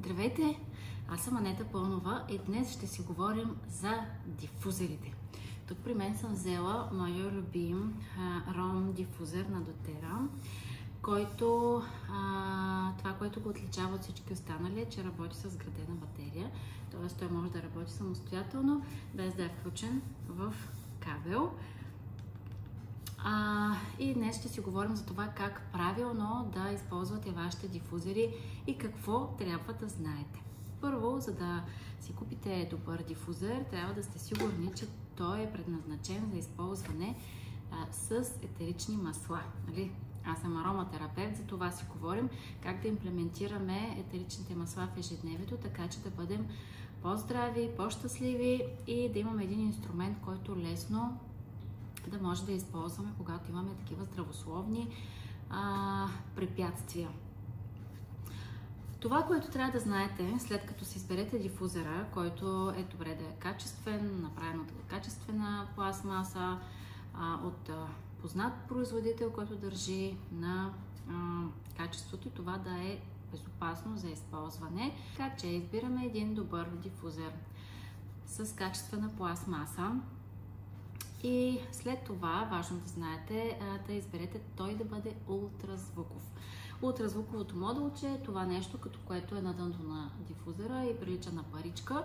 Здравейте! Аз съм Анета Пълнова и днес ще си говорим за дифузерите. Тук при мен съм взела моя любим Ром дифузер на doTERRA, който това, което го отличава от всички останали, е, че работи с вградена батерия. Т.е. той може да работи самостоятелно, без да е включен в кабел. И днес ще си говорим за това как правилно да използвате вашите дифузери и какво трябва да знаете. Първо, за да си купите добър дифузер, трябва да сте сигурни, че той е предназначен за използване с етерични масла. Нали? Аз съм ароматерапевт, за това си говорим как да имплементираме етеричните масла в ежедневието, така че да бъдем по-здрави, по-щастливи и да имаме един инструмент, който лесно да може да използваме, когато имаме такива здравословни препятствия. Това, което трябва да знаете, след като си изберете дифузера, който е добре да е качествен, направен от качествена пластмаса, от познат производител, който държи на качеството и това да е безопасно за използване. Така че избираме един добър дифузер с качествена пластмаса. И след това, важно да знаете, да изберете той да бъде ултразвуков. Ултразвуковото модулче е това нещо, като което е на дъното на дифузера и прилича на паричка.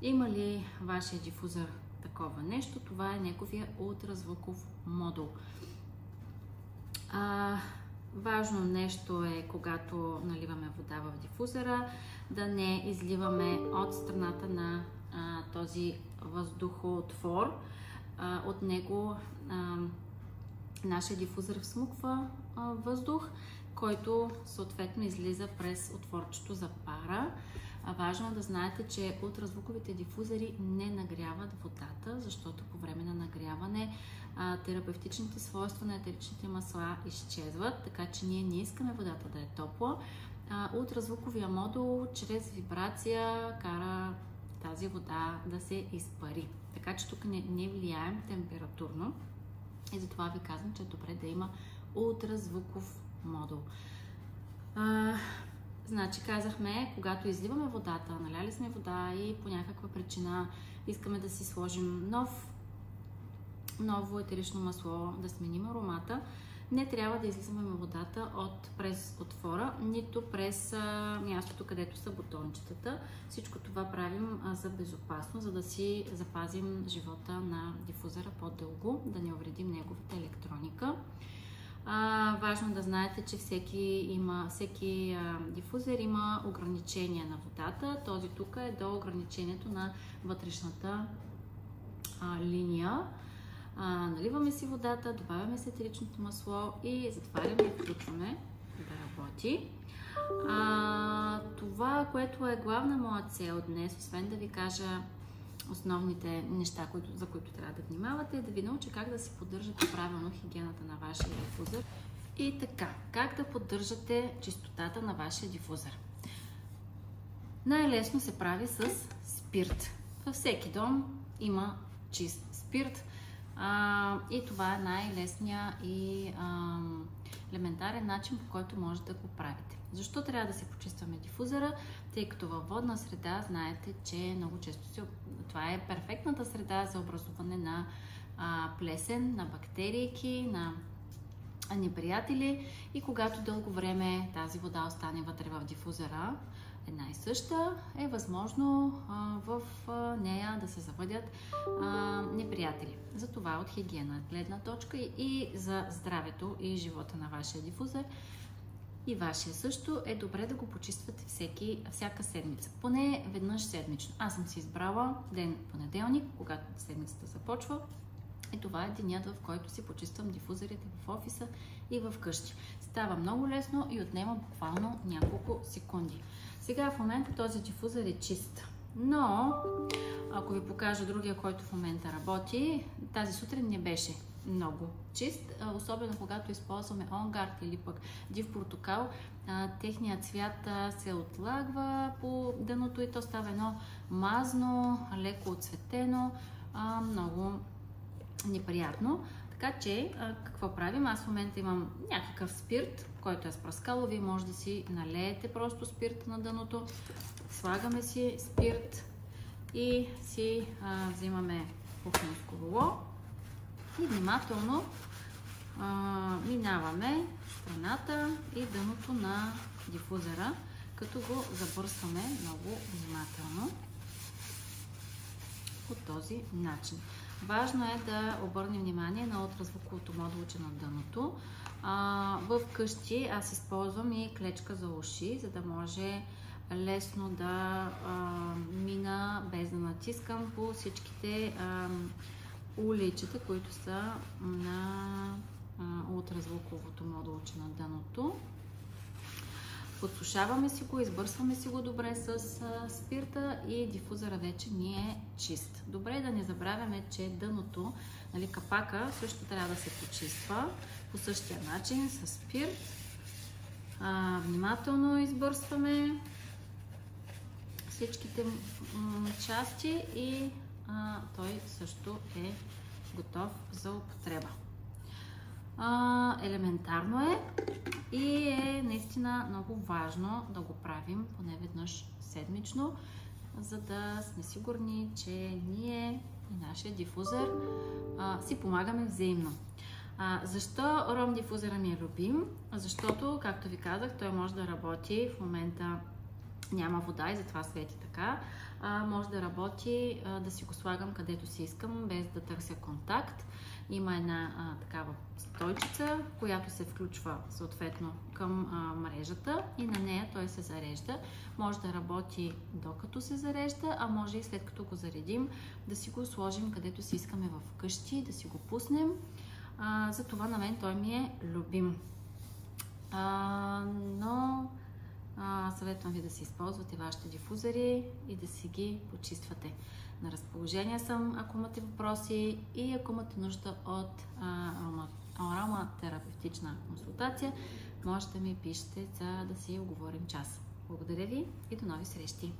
Има ли вашия дифузер такова нещо? Това е неговия ултразвуков модул. Важно нещо е, когато наливаме вода в дифузера, да не изливаме от страната на този въздухотвор. От него нашия дифузер всмуква въздух, който съответно излиза през отворчето за пара. Важно е да знаете, че ултразвуковите дифузери не нагряват водата, защото по време на нагряване терапевтичните свойства на етеричните масла изчезват, така че ние не искаме водата да е топла. Ултразвуковия модул чрез вибрация кара тази вода да се изпари. Така че тук не влияем температурно и затова ви казвам, че е добре да има ултразвуков модул. Значи казахме, когато изливаме водата, наляли сме вода и по някаква причина искаме да си сложим ново етерично масло, да сменим аромата, не трябва да излизаме водата през отвора, нито през мястото, където са бутончетата. Всичко това правим за безопасно, за да си запазим живота на дифузера по-дълго, да не увредим неговата електроника. Важно да знаете, че всеки дифузер има ограничение на водата. Този тук е до ограничението на вътрешната линия. Наливаме си водата, добавяме си етеричното масло и затваряме и включваме да работи. Това, което е главна моя цел днес, освен да ви кажа основните неща, за които трябва да внимавате, е да ви науча как да си поддържате правилно хигиената на вашия дифузер. И така, как да поддържате чистотата на вашия дифузер? Най-лесно се прави с спирт. Във всеки дом има чист спирт. И това е най-лесният и елементарен начин, по който може да го правите. Защо трябва да се почистваме дифузера? Тъй като във водна среда знаете, че много често това е перфектната среда за образуване на плесен, на бактерийки, на неприятели и когато дълго време тази вода остане вътре в дифузера, една и съща, е възможно в нея да се завъдят неприятели. Затова от хигиена гледна точка и за здравето и живота на вашия дифузер и вашия също е добре да го почиствате всяка седмица. Поне веднъж седмично. Аз съм си избрала ден понеделник, когато седмицата започва. И това е денят, в който си почиствам дифузерите в офиса и в къщи. Става много лесно и отнема буквално няколко секунди. Сега в момента този дифузер е чист, но ако ви покажа другия, който в момента работи, тази сутрин не беше много чист, особено когато използваме онгард или пък див портокал, техният цвят се отлагва по дъното и то става едно мазно, леко отцветено, много неприятно. Така че, какво правим? Аз в момента имам някакъв спирт, който е спръскало, вие може да си налеете просто спирт на дъното. Слагаме си спирт и си взимаме кухненско руло и внимателно минаваме страната и дъното на дифузера, като го забърсваме много внимателно по този начин. Важно е да обърнем внимание на ултразвуковото модулче на дъното. В къщи аз използвам и клечка за уши, за да може лесно да мина без да натискам по всичките уличета, които са на ултразвуковото модулче на дъното. Подсушаваме си го, избърсваме си го добре с спирта и дифузера вече ни е чист. Добре е да не забравяме, че дъното, нали, капака също трябва да се почиства по същия начин с спирт. Внимателно избърсваме всичките части и той също е готов за употреба. Елементарно е и е наистина много важно да го правим поне веднъж седмично, за да сме сигурни, че ние и нашия дифузер си помагаме взаимно. Защо ром дифузера ми е любим? Защото, както ви казах, той може да работи, в момента няма вода и затова свети така, може да работи, да си го слагам където си искам, без да търся контакт. Има една такава стойчица, която се включва съответно към мрежата и на нея той се зарежда. Може да работи докато се зарежда, а може и след като го заредим да си го сложим където си искаме в къщи, да си го пуснем. Затова на мен той ми е любим. Но съветвам ви да си използвате вашите дифузери и да си ги почиствате. На разположение съм, ако имате въпроси и ако имате нужда от ароматерапевтична консултация, може да ми пишете, за да си оговорим час. Благодаря ви и до нови срещи!